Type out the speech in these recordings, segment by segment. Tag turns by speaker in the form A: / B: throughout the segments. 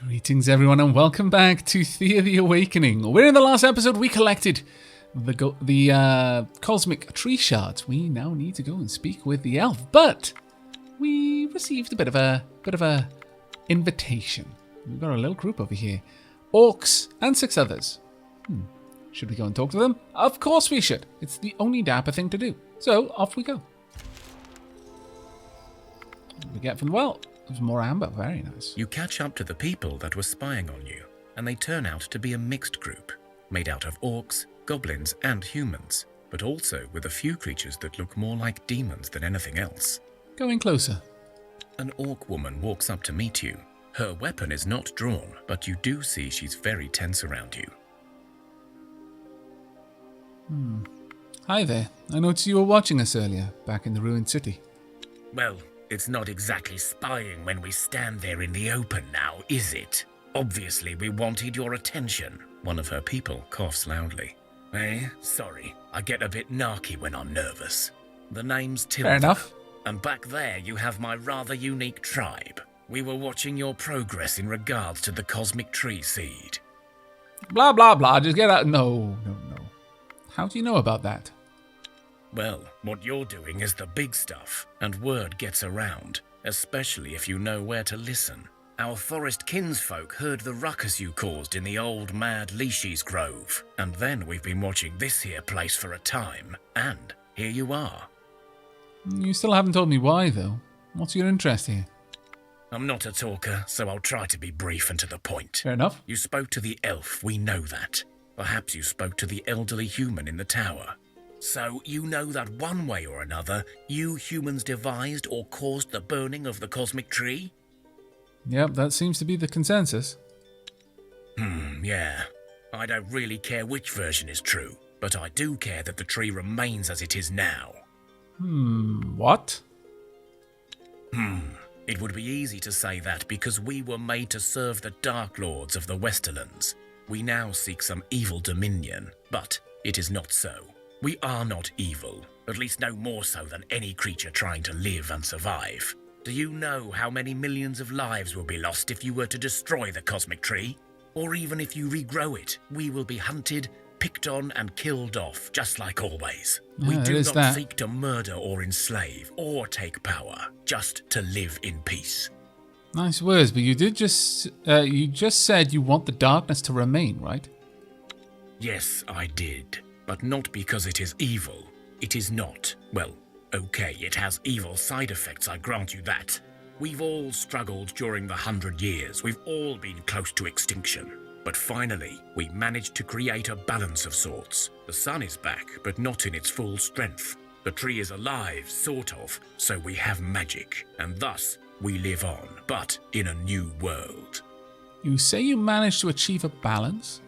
A: Greetings, everyone, and welcome back to Thea the Awakening. We're in the last episode. We collected the cosmic tree shards. We now need to go and speak with the elf, but we received a bit of a invitation. We've got a little group over here, orcs and 6 others. Should we go and talk to them? Of course we should. It's the only dapper thing to do. So off we go. What did we get from the well? There's more amber. Very nice.
B: You catch up to the people that were spying on you, and they turn out to be a mixed group, made out of orcs, goblins, and humans, but also with a few creatures that look more like demons than anything else.
A: Going closer.
B: An orc woman walks up to meet you. Her weapon is not drawn, but you do see she's very tense around you.
A: Hi there. I noticed you were watching us earlier, back in the ruined city.
B: Well, it's not exactly spying when we stand there in the open now, is it? Obviously, we wanted your attention. One of her people coughs loudly. Sorry, I get a bit narky when I'm nervous. The name's Tilda.
A: Fair enough.
B: And back there you have my rather unique tribe. We were watching your progress in regards to the cosmic tree seed.
A: Blah, blah, blah. Just get out. No. How do you know about that?
B: Well, what you're doing is the big stuff, and word gets around, especially if you know where to listen. Our forest kinsfolk heard the ruckus you caused in the old mad Leashy's Grove, and then we've been watching this here place for a time, and here you are.
A: You still haven't told me why, though. What's your interest here?
B: I'm not a talker, so I'll try to be brief and to the point.
A: Fair enough.
B: You spoke to the elf, we know that. Perhaps you spoke to the elderly human in the tower. So you know that one way or another, you humans devised or caused the burning of the cosmic tree?
A: Yep, that seems to be the consensus.
B: Yeah. I don't really care which version is true, but I do care that the tree remains as it is now.
A: What?
B: It would be easy to say that because we were made to serve the Dark Lords of the Westerlands. We now seek some evil dominion, but it is not so. We are not evil, at least no more so than any creature trying to live and survive. Do you know how many millions of lives will be lost if you were to destroy the cosmic tree? Or even if you regrow it, we will be hunted, picked on, and killed off, just like always. We do not seek to murder or enslave, or take power, just to live in peace.
A: Nice words, but you just said you want the darkness to remain, right?
B: Yes, I did. But not because it is evil. It is not. Well, okay, it has evil side effects, I grant you that. We've all struggled during the 100 years. We've all been close to extinction. But finally, we managed to create a balance of sorts. The sun is back, but not in its full strength. The tree is alive, sort of, so we have magic. And thus, we live on, but in a new world.
A: You say you managed to achieve a balance?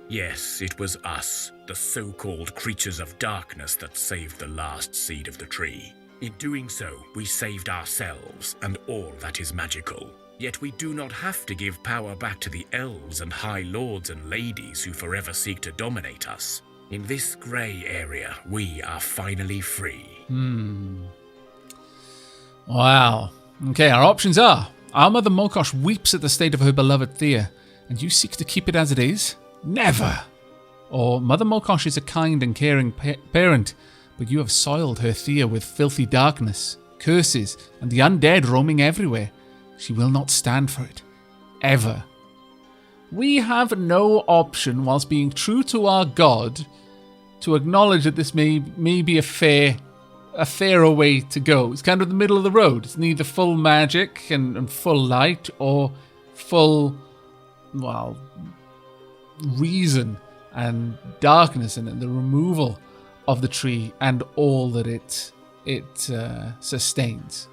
B: Yes, it was us, the so-called creatures of darkness, that saved the last seed of the tree. In doing so, we saved ourselves and all that is magical. Yet we do not have to give power back to the elves and high lords and ladies who forever seek to dominate us. In this grey area, we are finally free.
A: Wow. Okay, our options are: our mother Mokosh weeps at the state of her beloved Thea, and you seek to keep it as it is? Never! Or Mother Mokosh is a kind and caring parent, but you have soiled her Thea with filthy darkness, curses, and the undead roaming everywhere. She will not stand for it. Ever. We have no option, whilst being true to our God, to acknowledge that this may be a fairer way to go. It's kind of the middle of the road. It's neither full magic and full light, or full, reason and darkness and the removal of the tree and all that it sustains.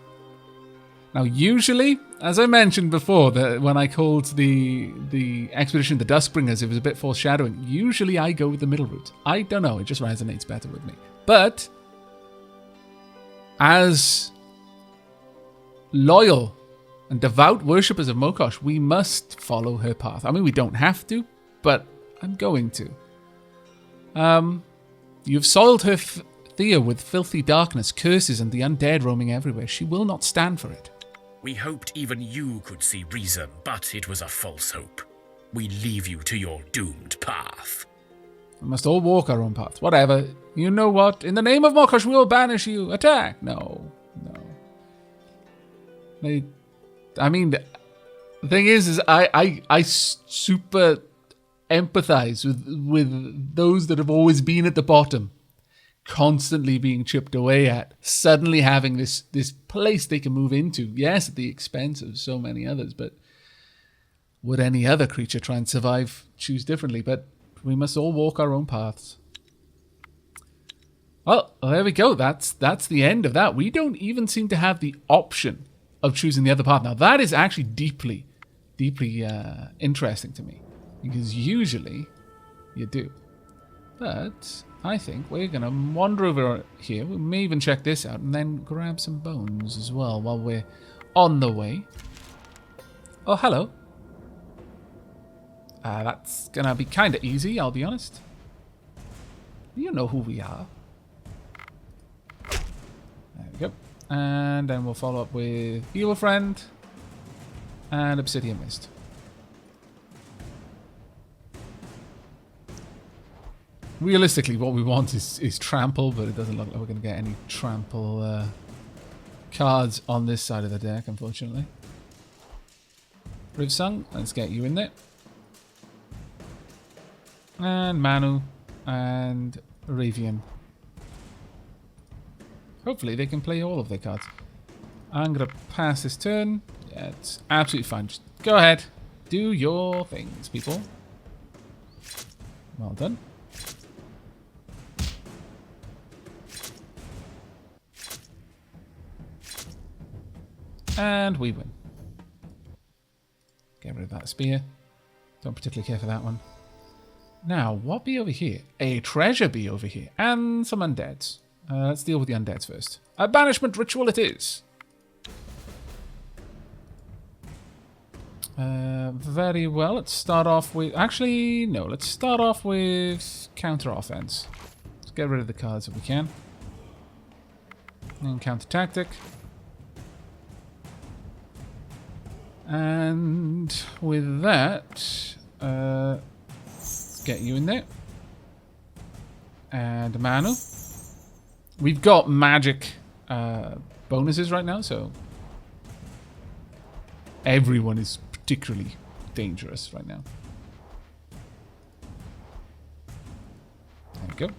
A: Now, usually, as I mentioned before, that when I called the expedition the Duskbringers, it was a bit foreshadowing. Usually, I go with the middle route. I don't know; it just resonates better with me. But as loyal and devout worshippers of Mokosh, we must follow her path. I mean, we don't have to, but I'm going to. You've soiled her Thea with filthy darkness, curses, and the undead roaming everywhere. She will not stand for it.
B: We hoped even you could see reason, but it was a false hope. We leave you to your doomed path.
A: We must all walk our own paths. Whatever. You know what? In the name of Mokosh, we will banish you. Attack! No. I mean, the thing is I super empathize with those that have always been at the bottom, constantly being chipped away at, suddenly having this place they can move into. Yes, at the expense of so many others, but would any other creature try and survive, choose differently? But we must all walk our own paths. Well, there we go. That's the end of that. We don't even seem to have the option of choosing the other path. Now, that is actually deeply interesting to me, because usually you do. But I think we're going to wander over here. We may even check this out and then grab some bones as well while we're on the way. Oh, hello. That's going to be kind of easy, I'll be honest. You know who we are. There we go. And then we'll follow up with Evil Friend and Obsidian Mist. Realistically, what we want is Trample, but it doesn't look like we're going to get any Trample cards on this side of the deck, unfortunately. Rivsung, let's get you in there. And Manu and Ravian. Hopefully they can play all of their cards. I'm going to pass this turn. Yeah, it's absolutely fine. Just go ahead. Do your things, people. Well done. And we win. Get rid of that spear. Don't particularly care for that one. Now, what be over here? A treasure be over here. And some undeads. Let's deal with the undeads first. A banishment ritual it is. Very well. Let's start off with... Actually, no. Let's start off with counter offense. Let's get rid of the cards if we can. And counter tactic. And with that, let's get you in there. And Manu. We've got magic bonuses right now, so everyone is particularly dangerous right now. There we go.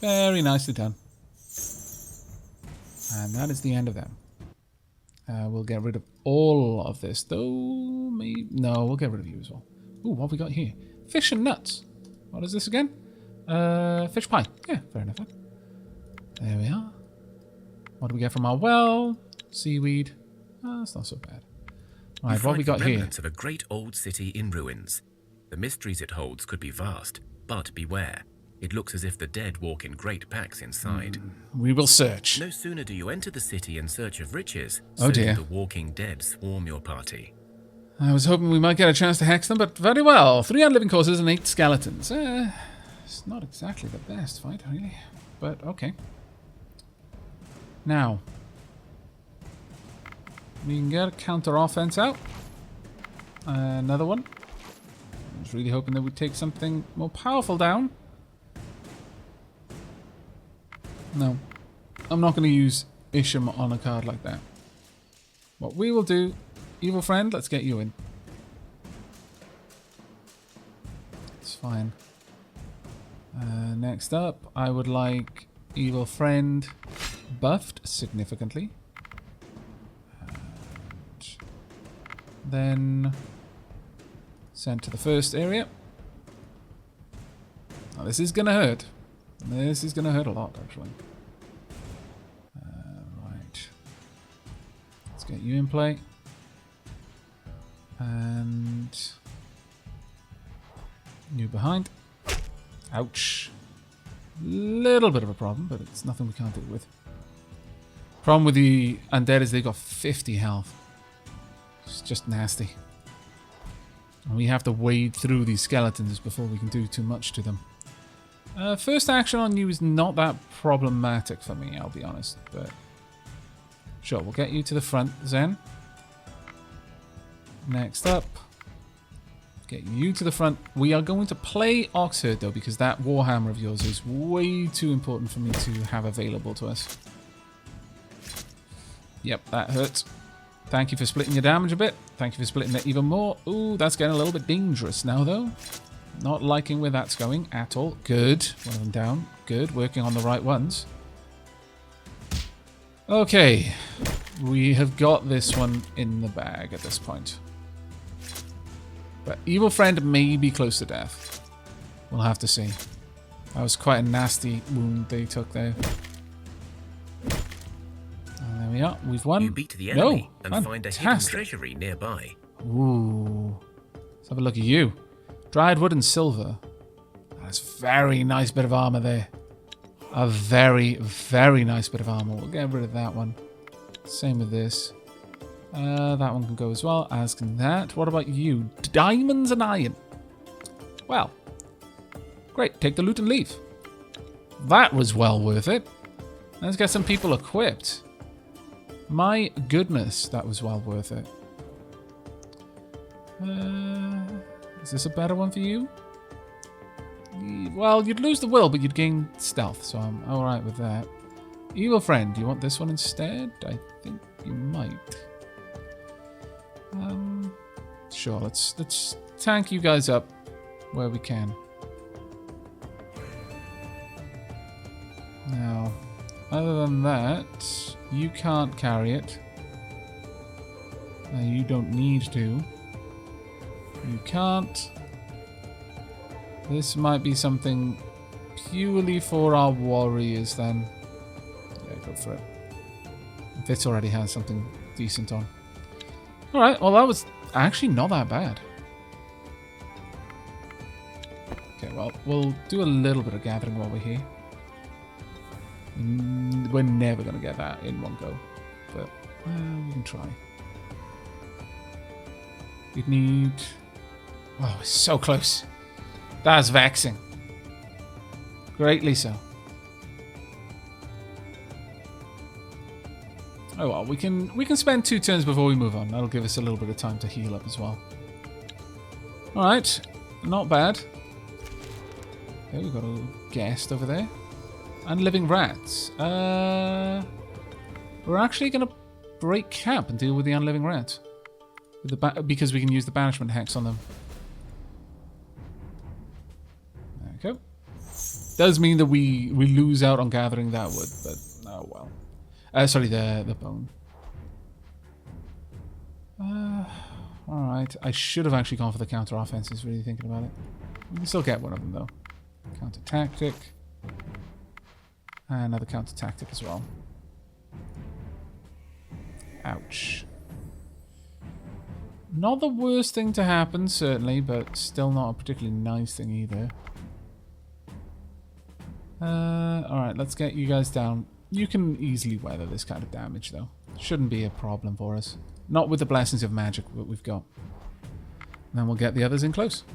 A: Very nicely done. And that is the end of them. We'll get rid of all of this, though. Maybe, no, we'll get rid of you as well. Ooh, what have we got here? Fish and nuts. What is this again? Fish pie. Yeah, fair enough. There we are. What do we get from our well? Seaweed. Oh, that's not so bad. Right, what have we got here?
B: Remnants of a great old city in ruins. The mysteries it holds could be vast, but beware. It looks as if the dead walk in great packs inside.
A: We will search.
B: No sooner do you enter the city in search of riches,
A: oh dear,
B: the walking dead swarm your party.
A: I was hoping we might get a chance to hex them, but very well. 3 unliving corpses and 8 skeletons. It's not exactly the best fight, really. But, okay. Now. We can get a counter offense out. Another one. I was really hoping that we'd take something more powerful down. No. I'm not going to use Isham on a card like that. What we will do... Evil Friend, let's get you in. It's fine. Next up, I would like Evil Friend buffed significantly. And then sent to the first area. Now, this is going to hurt. This is going to hurt a lot, actually. Right. Let's get you in play. And you behind. Ouch. Little bit of a problem, but it's nothing we can't deal with. Problem with the undead is they got 50 health. It's just nasty. And we have to wade through these skeletons before we can do too much to them. First action on you is not that problematic for me, I'll be honest. But sure, we'll get you to the front, Zen. Next up, get you to the front. We are going to play Oxherd, though, because that Warhammer of yours is way too important for me to have available to us. Yep, that hurts. Thank you for splitting your damage a bit. Thank you for splitting it even more. Ooh, that's getting a little bit dangerous now, though. Not liking where that's going at all. Good. One of them down. Good. Working on the right ones. Okay. We have got this one in the bag at this point. But Evil Friend may be close to death. We'll have to see. That was quite a nasty wound they took there. And there we are. We've won.
B: You beat the enemy and
A: fantastic.
B: find a hidden treasury nearby.
A: Ooh. Let's have a look at you. Dried wood and silver. That's a very nice bit of armor there. A very, very nice bit of armor. We'll get rid of that one. Same with this. That one can go as well, as can that. What about you? Diamonds and iron. Well, great. Take the loot and leave. That was well worth it. Let's get some people equipped. My goodness, that was well worth it. Is this a better one for you? Well, you'd lose the will, but you'd gain stealth, so I'm alright with that. Evil Friend, do you want this one instead? I think you might. Sure, let's tank you guys up where we can. Now, other than that, you can't carry it. You don't need to. You can't. This might be something purely for our warriors then. Yeah, go for it. This already has something decent on. Alright, well that was actually not that bad. Okay, well, we'll do a little bit of gathering while we're here. We're never going to get that in one go, but we can try. We'd need... Oh, it's so close. That's vexing. Greatly so. Oh well, we can spend 2 turns before we move on. That'll give us a little bit of time to heal up as well. Alright, not bad. Okay, we've got a little guest over there. And living rats. We're actually going to break camp and deal with the unliving rats. With the because we can use the banishment hex on them. There we go. Does mean that we lose out on gathering that wood, but oh well. Sorry, the bone. Alright, I should have actually gone for the counter offenses, really thinking about it. We can still get one of them though. Counter tactic. And another counter tactic as well. Ouch. Not the worst thing to happen, certainly, but still not a particularly nice thing either. Alright, let's get you guys down. You can easily weather this kind of damage, though. Shouldn't be a problem for us. Not with the blessings of magic that we've got. And then we'll get the others in close.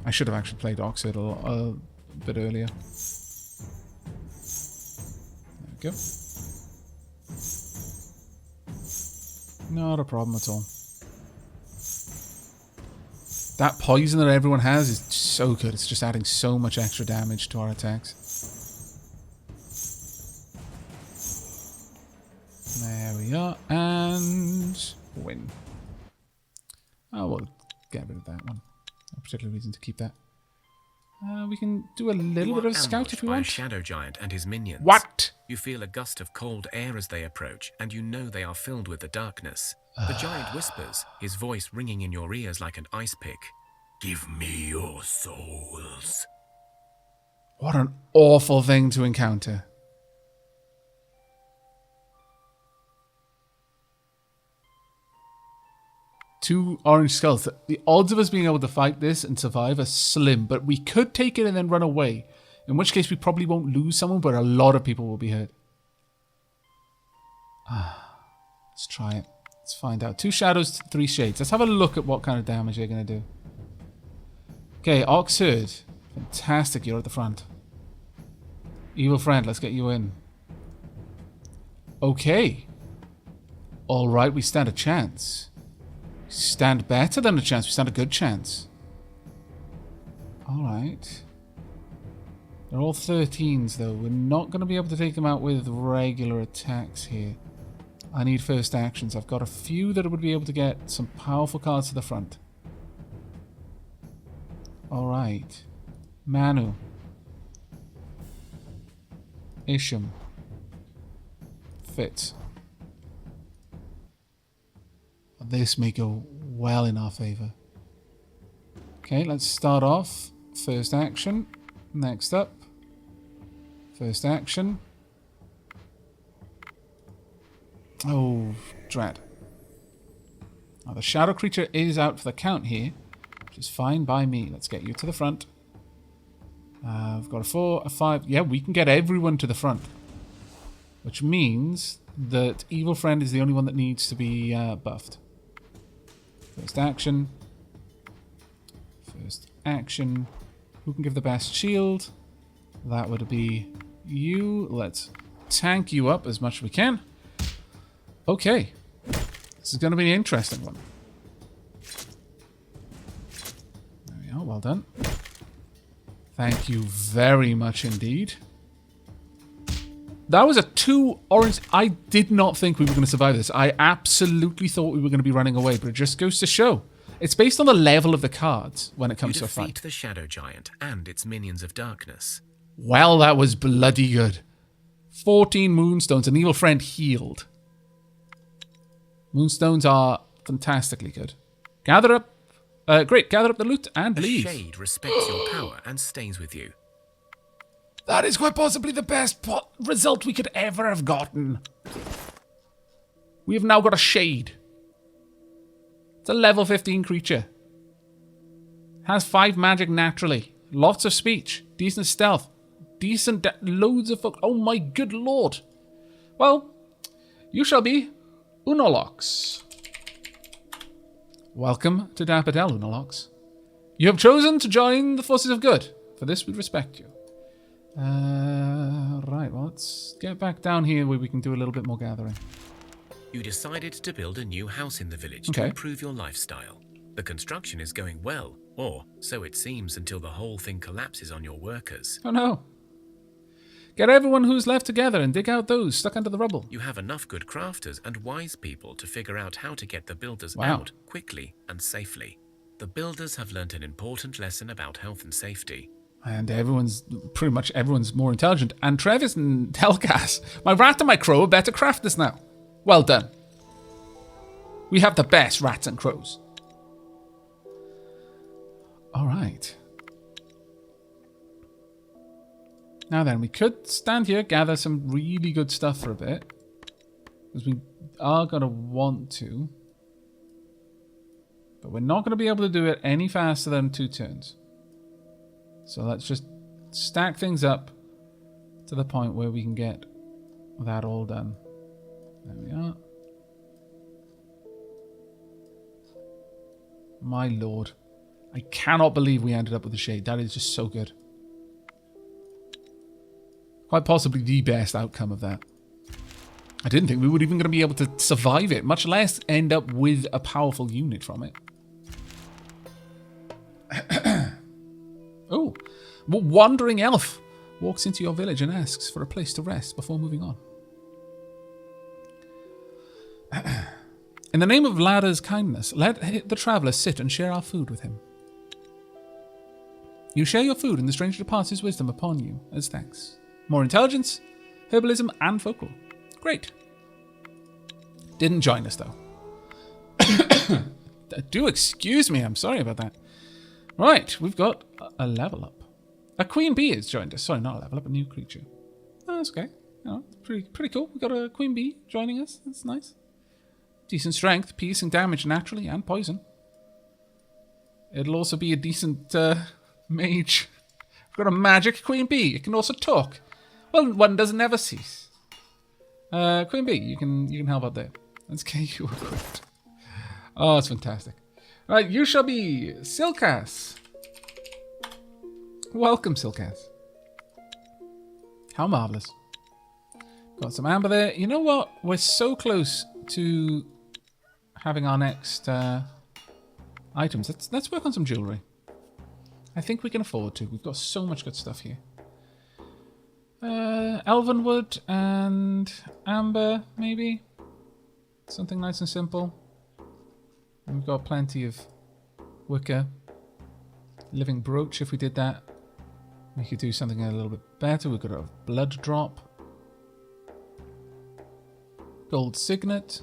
A: I should have actually played Oxford a bit earlier. There we go. Not a problem at all. That poison that everyone has is so good. It's just adding so much extra damage to our attacks. There we are. And win. Oh, we'll get rid of that one. No particular reason to keep that. We can do a little bit of scout if we want.
B: A shadow giant and his minions.
A: What?
B: You feel a gust of cold air as they approach, and you know they are filled with the darkness. The giant whispers, his voice ringing in your ears like an ice pick. Give me your souls.
A: What an awful thing to encounter. Two orange skulls. The odds of us being able to fight this and survive are slim, but we could take it and then run away. In which case we probably won't lose someone, but a lot of people will be hurt. Let's try it. Let's find out. 2 shadows, 3 shades. Let's have a look at what kind of damage they're going to do. Okay, Oxherd. Fantastic, you're at the front. Evil friend, let's get you in. Okay. Alright, we stand a chance. Stand better than a chance. We stand a good chance. Alright. They're all 13s, though. We're not going to be able to take them out with regular attacks here. I need first actions. I've got a few that would be able to get some powerful cards to the front. Alright. Manu. Isham. Fitz. This may go well in our favour. Okay, let's start off. First action. Next up. First action. Oh, dread. Now the shadow creature is out for the count here, which is fine by me. Let's get you to the front. We've got a 4, a 5. Yeah, we can get everyone to the front. Which means that Evil Friend is the only one that needs to be buffed. First action. First action. Who can give the best shield? That would be you. Let's tank you up as much as we can. Okay. This is going to be an interesting one. There we are. Well done. Thank you very much indeed. That was a 2 orange. I did not think we were going to survive this. I absolutely thought we were going to be running away, but it just goes to show. It's based on the level of the cards when it comes to a fight.
B: You defeat the Shadow Giant and its minions of darkness.
A: Well, that was bloody good. 14 Moonstones, an Evil Friend healed. Moonstones are fantastically good. Gather up. Great, gather up the loot and leave.
B: The Shade respects your power and stays with you.
A: That is quite possibly the best result we could ever have gotten. We have now got a Shade. It's a level 15 creature. Has 5 magic naturally. Lots of speech. Decent stealth. Decent loads of... Oh my good lord. Well, you shall be Unolox. Welcome to Dapperdell, Unolox. You have chosen to join the forces of good. For this we respect you. Right, well, let's get back down here where we can do a little bit more gathering.
B: You decided to build a new house in the village to improve your lifestyle. The construction is going well, or so it seems until the whole thing collapses on your workers.
A: Oh no. Get everyone who's left together and dig out those stuck under the rubble.
B: You have enough good crafters and wise people to figure out how to get the builders out quickly and safely. The builders have learnt an important lesson about health and safety.
A: And pretty much everyone's more intelligent. And Travis and Telkas, my rat and my crow are better crafters now. Well done. We have the best rats and crows. All right. Now then, we could stand here, gather some really good stuff for a bit. Because we are going to want to. But we're not going to be able to do it any faster than 2 turns. So let's just stack things up to the point where we can get that all done. There we are. My lord. I cannot believe we ended up with a Shade. That is just so good. Quite possibly the best outcome of that. I didn't think we were even going to be able to survive it, much less end up with a powerful unit from it. Oh, wandering elf walks into your village and asks for a place to rest before moving on. In the name of Lada's kindness, let the traveller sit and share our food with him. You share your food and the stranger departs his wisdom upon you as thanks. More intelligence, herbalism, and folklore. Great. Didn't join us, though. Do excuse me, I'm sorry about that. Right, we've got a level up. A queen bee has joined us. Sorry, not a level up, a new creature. Oh, that's okay. Oh, pretty cool. We've got a queen bee joining us. That's nice. Decent strength, peace, and damage naturally, and poison. It'll also be a decent mage. We've got a magic queen bee. It can also talk. Well, one doesn't ever cease. Queen bee, you can help out there. Let's get you equipped. Oh, it's fantastic. Right, you shall be Silkas. Welcome, Silketh. How marvellous. Got some amber there. You know what? We're so close to having our next items. Let's work on some jewellery. I think we can afford to. We've got so much good stuff here. Elvenwood and amber, maybe? Something nice and simple. And we've got plenty of wicker. Living brooch, if we did that. We could do something a little bit better. We could have blood drop. Gold signet.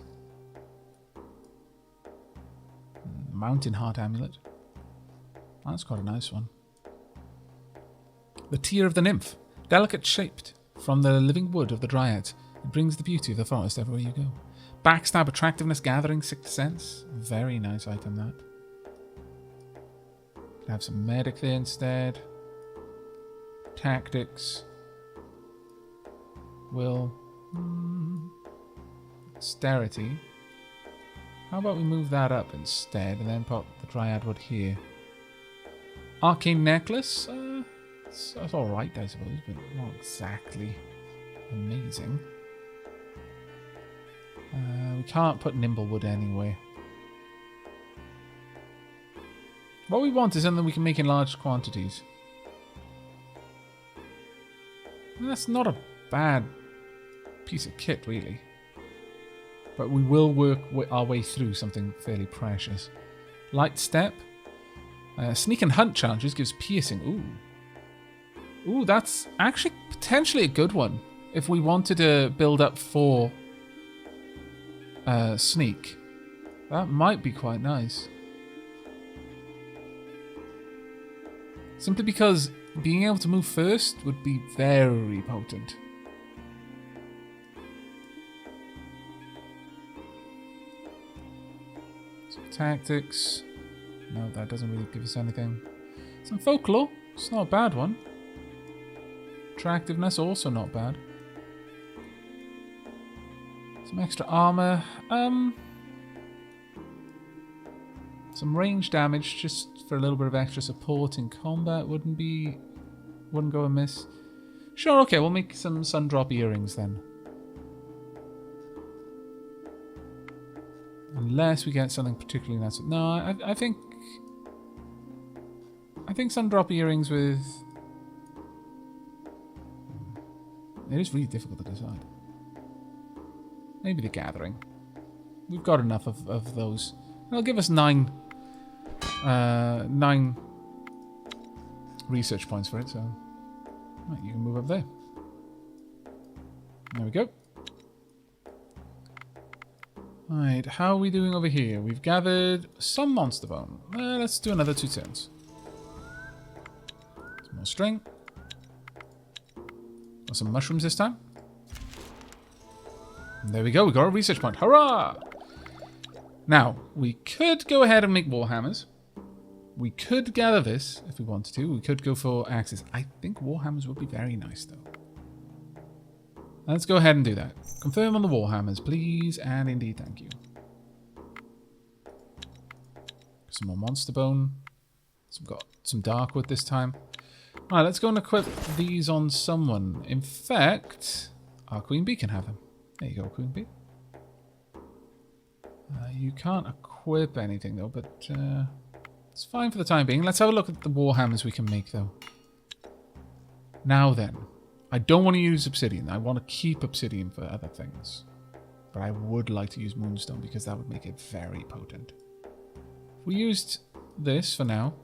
A: Mountain heart amulet. That's quite a nice one. The tear of the nymph. Delicate shaped from the living wood of the dryads. It brings the beauty of the forest everywhere you go. Backstab, attractiveness, gathering, sixth sense. Very nice item that. Could have some medic there instead. Tactics. Will. Dexterity. How about we move that up instead and then put the dryad wood here. Arcane necklace. That's alright, I suppose, but not exactly amazing. We can't put nimblewood anyway. What we want is something we can make in large quantities. And that's not a bad piece of kit, really. But we will work our way through something fairly precious. Light step. Sneak and hunt challenges gives piercing. Ooh, that's actually potentially a good one. If we wanted to build up for sneak. That might be quite nice. Simply because being able to move first would be very potent. Some tactics. No, that doesn't really give us anything. Some folklore. It's not a bad one. Attractiveness, also not bad. Some extra armor. Some range damage just for a little bit of extra support in combat wouldn't go amiss. Sure, okay, we'll make some sundrop earrings then. Unless we get something particularly nice. No, I think sundrop earrings with... It is really difficult to decide. Maybe the gathering. We've got enough of those. It'll give us 9 research points for it, so right, you can move up there. There we go. Right, how are we doing over here? We've gathered some monster bone. Let's do another 2 turns. Some more string. Got some mushrooms this time. And there we go, we got a research point. Hurrah! Now, we could go ahead and make warhammers. We could gather this if we wanted to. We could go for axes. I think warhammers would be very nice, though. Let's go ahead and do that. Confirm on the warhammers, please, and indeed, thank you. Some more monster bone. Got some dark wood this time. Alright, let's go and equip these on someone. In fact, our Queen Bee can have them. There you go, Queen Bee. You can't equip anything, though, but it's fine for the time being. Let's have a look at the warhammers we can make, though. Now then, I don't want to use obsidian. I want to keep obsidian for other things. But I would like to use moonstone because that would make it very potent. If we used this for now.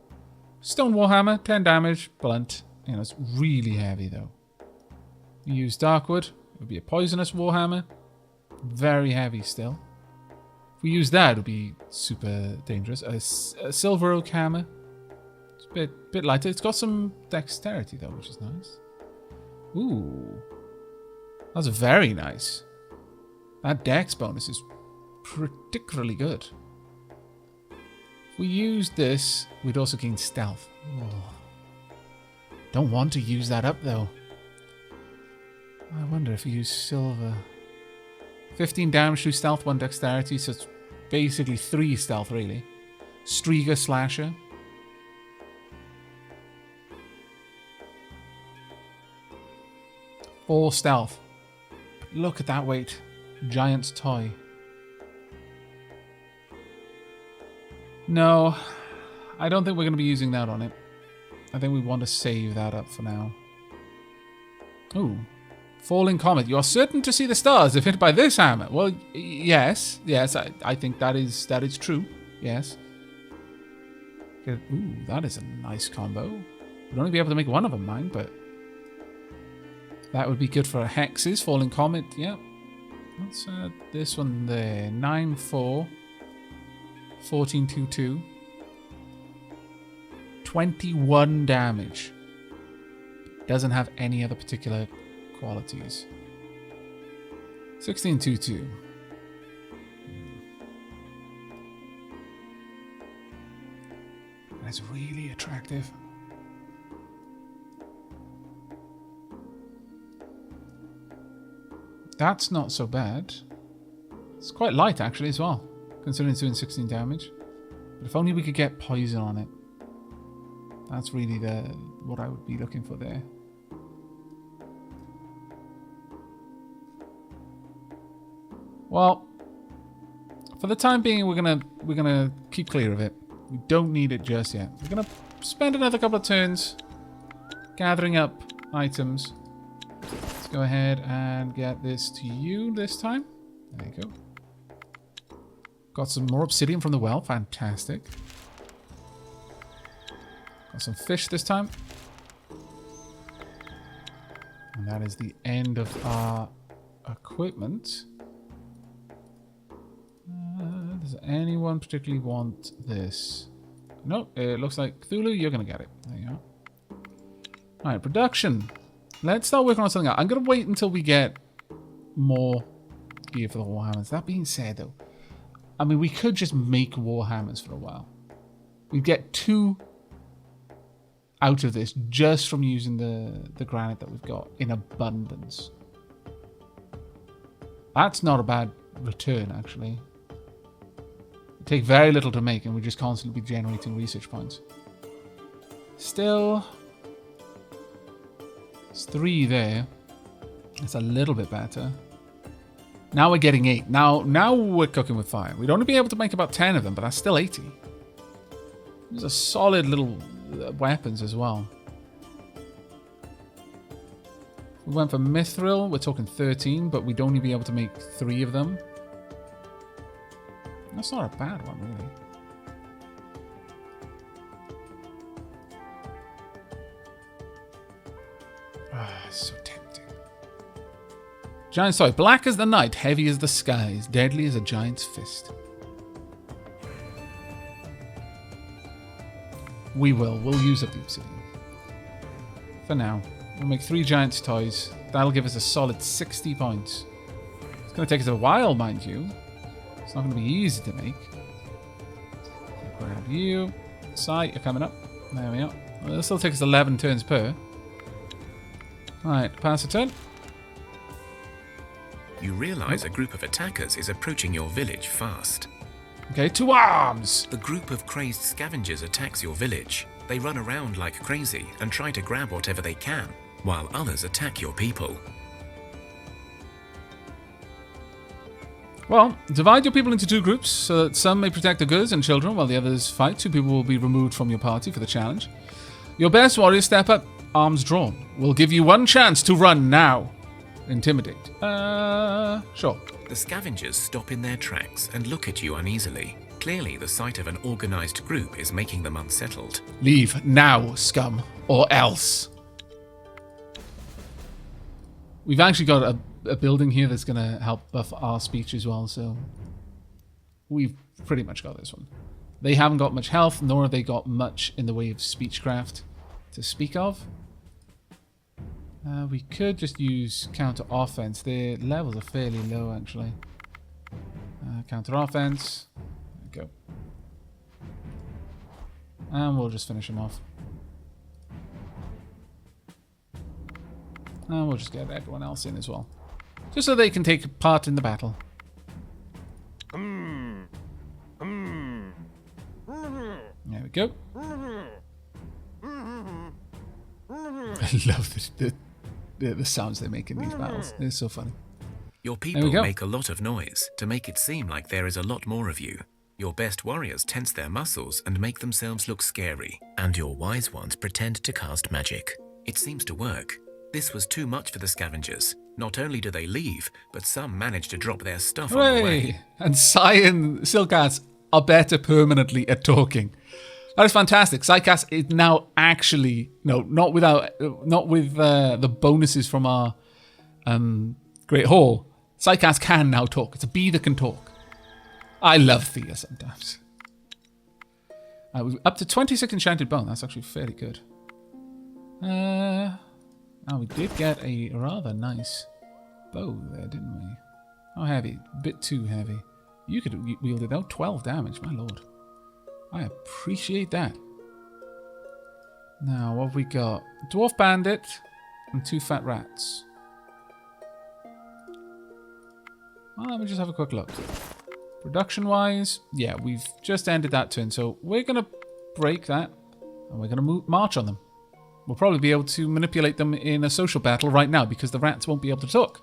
A: Stone warhammer, 10 damage, blunt. You know, it's really heavy, though. We use darkwood. It would be a poisonous warhammer. Very heavy still. If we use that, it would be super dangerous. A silver oak hammer. It's a bit lighter. It's got some dexterity, though, which is nice. Ooh. That's very nice. That dex bonus is particularly good. If we used this, we'd also gain stealth. Oh. Don't want to use that up, though. I wonder if we use silver. 15 damage through stealth, 1 dexterity, so it's basically 3 stealth, really. Striga Slasher. 4 stealth. Look at that weight. Giant's toy. No, I don't think we're going to be using that on it. I think we want to save that up for now. Ooh. Falling comet. You are certain to see the stars if hit by this hammer. Well, yes. Yes, I think that is true. Yes. Ooh, that is a nice combo. We'd only be able to make one of them, mind, but that would be good for hexes. Falling comet, yep. Let's add this one there. 9-4. 14-2-2. 21 damage. Doesn't have any other particular qualities. 16-2-2. That's really attractive. That's not so bad. It's quite light actually as well, considering it's doing 16 damage. But if only we could get poison on it. That's really what I would be looking for there. Well, for the time being, we're gonna keep clear of it. We don't need it just yet. We're gonna spend another couple of turns gathering up items. Let's go ahead and get this to you this time. There you go. Got some more obsidian from the well. Fantastic. Got some fish this time. And that is the end of our equipment. Does anyone particularly want this? Nope, it looks like Cthulhu, you're going to get it. There you go. Alright, production. Let's start working on something else. I'm going to wait until we get more gear for the Warhammers. That being said, though, I mean, we could just make Warhammers for a while. We'd get 2 out of this just from using the granite that we've got in abundance. That's not a bad return, actually. Take very little to make, and we just constantly be generating research points. Still, it's 3 there. That's a little bit better. Now we're getting 8. Now we're cooking with fire. We'd only be able to make about 10 of them, but that's still 80. These are solid little weapons as well. We went for Mithril. We're talking 13, but we'd only be able to make 3 of them. That's not a bad one, really. So tempting. Giant soy. Black as the night, heavy as the skies, deadly as a giant's fist. We'll use up the obsidian. For now. We'll make 3 giant's toys. That'll give us a solid 60 points. It's going to take us a while, mind you. It's not going to be easy to make. Grab you. Sight, you're coming up. There we are. Well, it'll still take us 11 turns per. Alright, pass a turn.
B: You realize a group of attackers is approaching your village fast.
A: Okay, to arms!
B: The group of crazed scavengers attacks your village. They run around like crazy and try to grab whatever they can, while others attack your people.
A: Well, divide your people into 2 groups so that some may protect the goods and children while the others fight. 2 people will be removed from your party for the challenge. Your best warriors step up, arms drawn. We'll give you 1 chance to run now. Intimidate. Sure.
B: The scavengers stop in their tracks and look at you uneasily. Clearly, the sight of an organized group is making them unsettled.
A: Leave now, scum, or else. We've actually got a building here that's going to help buff our speech as well, so we've pretty much got this one. They haven't got much health, nor have they got much in the way of speechcraft to speak of. We could just use counter offense. Their levels are fairly low, actually. Counter offense. There we go. And we'll just finish them off. And we'll just get everyone else in as well. Just so they can take part in the battle. There we go. I love this. the sounds they make in these battles. They're so funny.
B: Your
A: we
B: people
A: go.
B: make a lot of noise to make it seem like there is a lot more of you. Your best warriors tense their muscles and make themselves look scary, and your wise ones pretend to cast magic. It seems to work. This was too much for the scavengers. Not only do they leave, but some manage to drop their stuff on the way.
A: And Sai and Silkas are better permanently at talking. That is fantastic. Psycast is now actually not with the bonuses from our Great Hall. Psycast can now talk. It's a bee that can talk. I love Thea sometimes. Up to 26 enchanted bone. That's actually fairly good. Now we did get a rather nice bow there, didn't we? How heavy? A bit too heavy. You could wield it though. 12 damage, my lord. I appreciate that. Now, what have we got? Dwarf Bandit and 2 fat rats. Well, let me just have a quick look. Production-wise, yeah, we've just ended that turn, so we're going to break that, and we're going to march on them. We'll probably be able to manipulate them in a social battle right now, because the rats won't be able to talk.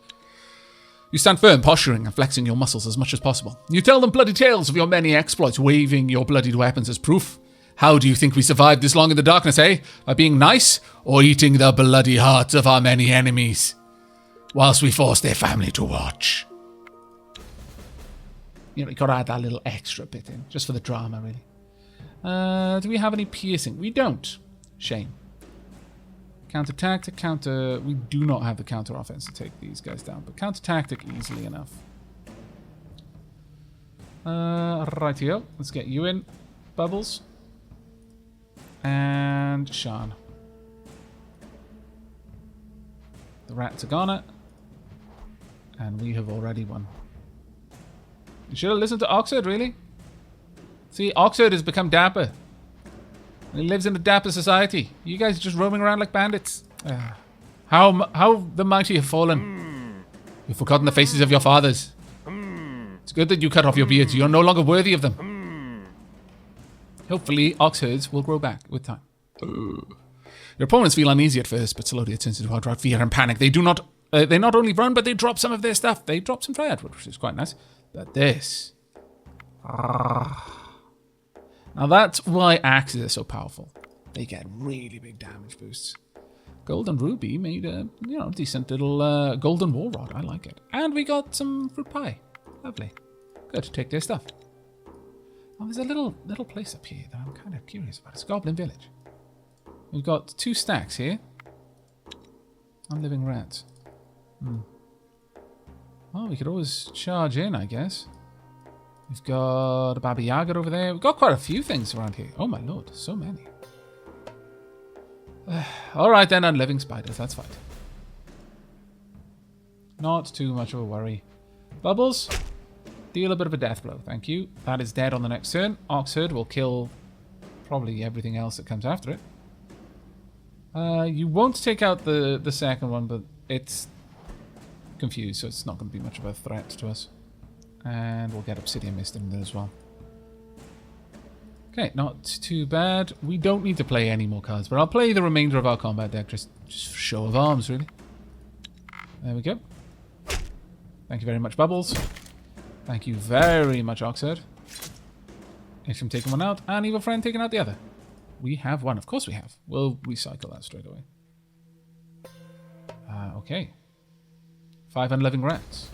A: You stand firm, posturing and flexing your muscles as much as possible. You tell them bloody tales of your many exploits, waving your bloodied weapons as proof. How do you think we survived this long in the darkness, eh? By being nice, or eating the bloody hearts of our many enemies? Whilst we forced their family to watch. You got to add that little extra bit in, just for the drama, really. Do we have any piercing? We don't. Shame. Counter tactic, we do not have the counter offense to take these guys down, but counter tactic easily enough. Rightio, let's get you in, Bubbles, and Sean. The rats are gone, and we have already won. You should have listened to Oxford, really. See, Oxford has become dapper. He lives in a dapper society. You guys are just roaming around like bandits. How the mighty have fallen. You've forgotten the faces of your fathers. It's good that you cut off your beards. You're no longer worthy of them. Hopefully, oxherds will grow back with time. Your opponents feel uneasy at first, but slowly it turns into outright fear and panic. They not only run, but they drop some of their stuff. They drop some firewood, which is quite nice. But this... Now that's why axes are so powerful. They get really big damage boosts. Golden Ruby made a decent little golden war rod. I like it. And we got some fruit pie. Lovely. Good to take their stuff. Oh, there's a little place up here that I'm kind of curious about. It's Goblin Village. We've got 2 stacks here. And living rats. Well, we could always charge in, I guess. We've got a Baba Yaga over there. We've got quite a few things around here. Oh my lord, so many. Alright then, unliving spiders, that's fine. Not too much of a worry. Bubbles, deal a bit of a death blow, thank you. That is dead on the next turn. Oxherd will kill probably everything else that comes after it. You won't take out the second one, but it's confused, so it's not going to be much of a threat to us. And we'll get Obsidian Mist in there as well. Okay, not too bad. We don't need to play any more cards, but I'll play the remainder of our combat deck just for show of arms, really. There we go. Thank you very much, Bubbles. Thank you very much, Oxford. Isham taking one out, and Evil Friend taking out the other. We have one. Of course we have. We'll recycle that straight away. Okay. 5 unliving rats.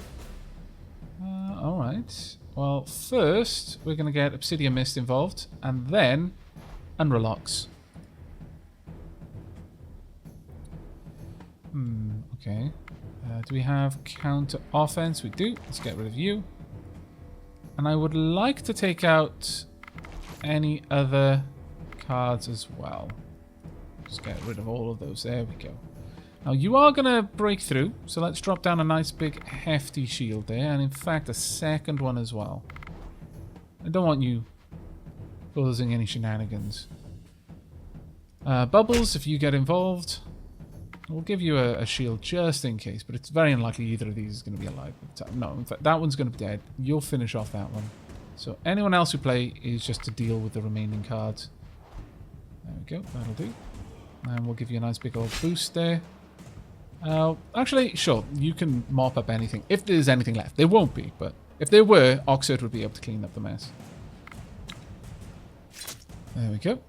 A: Alright. Well, first, we're going to get Obsidian Mist involved, and then Unrelocks. Okay. Do we have counter offense? We do. Let's get rid of you. And I would like to take out any other cards as well. Just get rid of all of those. There we go. Now, you are going to break through, so let's drop down a nice big hefty shield there, and in fact a second one as well. I don't want you causing any shenanigans. Bubbles, if you get involved, we'll give you a shield just in case, but it's very unlikely either of these is going to be alive. No, in fact, that one's going to be dead. You'll finish off that one. So anyone else who play is just to deal with the remaining cards. There we go, that'll do. And we'll give you a nice big old boost there. Actually, sure, you can mop up anything. If there's anything left. There won't be, but if there were, Oxford would be able to clean up the mess. There we go.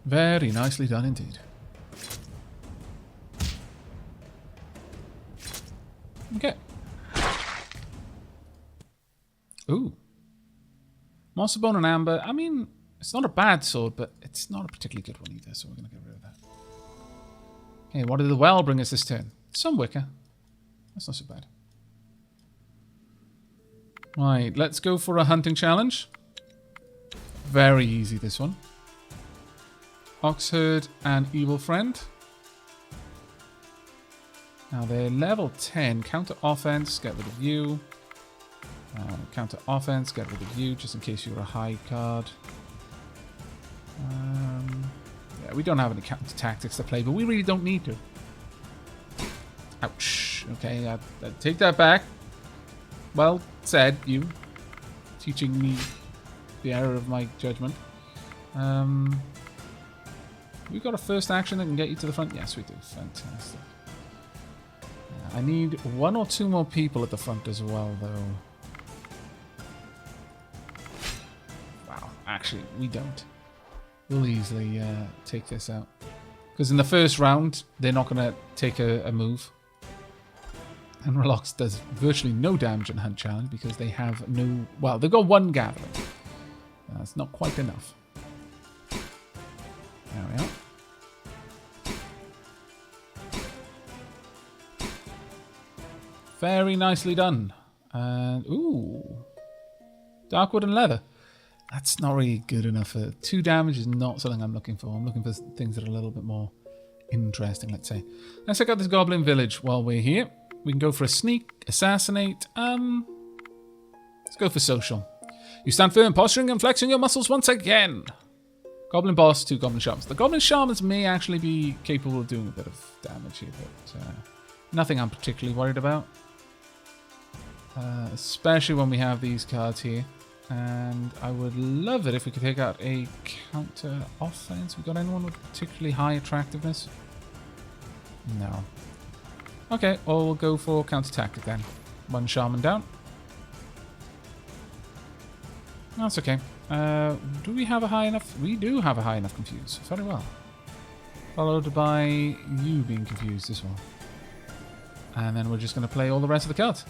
A: Very nicely done indeed. Okay. Ooh. Monster Bone and Amber. I mean, it's not a bad sword, but it's not a particularly good one either, so we're going to get rid of that. Okay, what did the well bring us this turn? Some wicker. That's not so bad. Right, let's go for a hunting challenge. Very easy, this one. Oxherd and Evil Friend. Now they're level 10. Counter offense, get rid of you. Counter offense, get rid of you, just in case you're a high card. Yeah, we don't have any counter tactics to play, but we really don't need to. Ouch. Okay, I take that back. Well said, you. Teaching me the error of my judgment. We got a first action that can get you to the front? Yes, we do. Fantastic. I need 1 or 2 more people at the front as well, though. Wow, actually, we don't. We'll easily take this out. Because in the first round, they're not going to take a move. And Relax does virtually no damage in Hunt Challenge because they have no... Well, they've got 1 Gathering. That's not quite enough. There we are. Very nicely done. And, ooh. Darkwood and Leather. That's not really good enough. 2 damage is not something I'm looking for. I'm looking for things that are a little bit more interesting, let's say. Let's check out this Goblin Village while we're here. We can go for a sneak, assassinate. Let's go for social. You stand firm, posturing and flexing your muscles once again. Goblin Boss, 2 Goblin Shamans. The Goblin Shamans may actually be capable of doing a bit of damage here, but nothing I'm particularly worried about. Especially when we have these cards here. And I would love it if we could take out a counter offense. We got anyone with particularly high attractiveness? No. Okay, well, we'll go for counter tactic then. 1 shaman down. That's okay. Do we have a high enough? We do have a high enough confuse. Very well. Followed by you being confused as well. And then we're just going to play all the rest of the cards.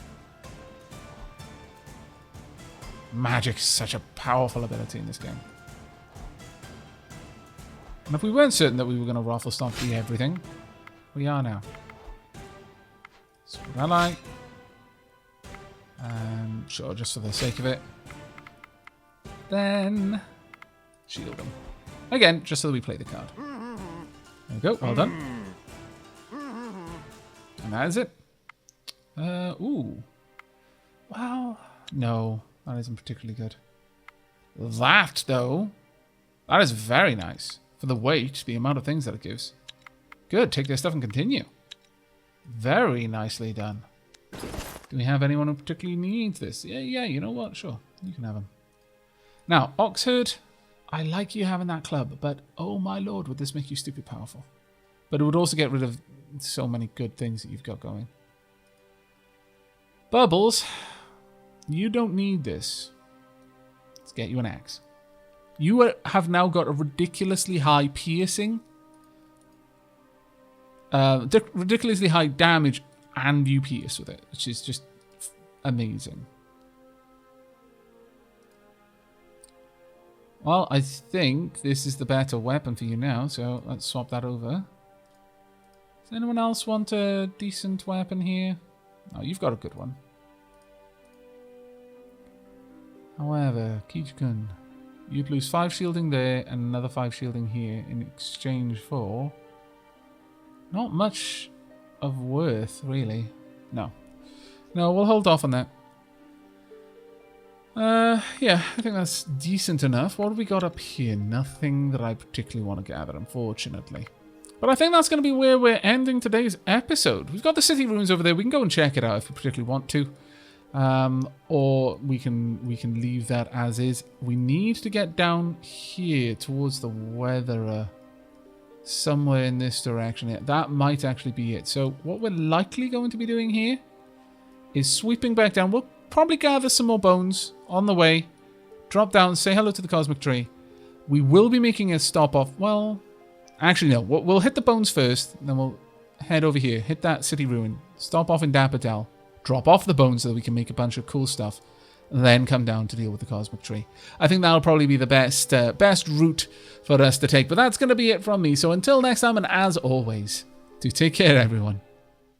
A: Magic is such a powerful ability in this game. And if we weren't certain that we were going to Raffle Stomp the everything, we are now. So ally. And sure, just for the sake of it. Then shield them. Again, just so that we play the card. There we go, well done. And that is it. Ooh. Well, no. That isn't particularly good. That, though, that is very nice. For the weight, the amount of things that it gives. Good, take their stuff and continue. Very nicely done. Do we have anyone who particularly needs this? Yeah, you know what? Sure, you can have them. Now, Oxherd, I like you having that club, but oh my lord, would this make you stupid powerful. But it would also get rid of so many good things that you've got going. Bubbles... You don't need this. Let's get you an axe. You have now got a ridiculously high piercing, ridiculously high damage, and you pierce with it, which is just amazing. Well, I think this is the better weapon for you now, so let's swap that over. Does anyone else want a decent weapon here? Oh, you've got a good one. However, Kijkun, you'd lose 5 shielding there and another 5 shielding here in exchange for not much of worth, really. No, we'll hold off on that. Yeah, I think that's decent enough. What have we got up here? Nothing that I particularly want to gather, unfortunately. But I think that's going to be where we're ending today's episode. We've got the city ruins over there. We can go and check it out if we particularly want to. Or we can leave that as is. We need to get down here towards the Weatherer. somewhere in this direction here. That might actually be it. So what we're likely going to be doing here is sweeping back down. We'll probably gather some more bones on the way. Drop down, say hello to the cosmic tree. We will be making a stop off. Well, actually no. We'll hit the bones first, then we'll head over here. Hit that city ruin. Stop off in Dapatel. Drop off the bones so that we can make a bunch of cool stuff. Then come down to deal with the cosmic tree. I think that'll probably be the best route for us to take. But that's going to be it from me. So until next time, and as always, do take care, everyone.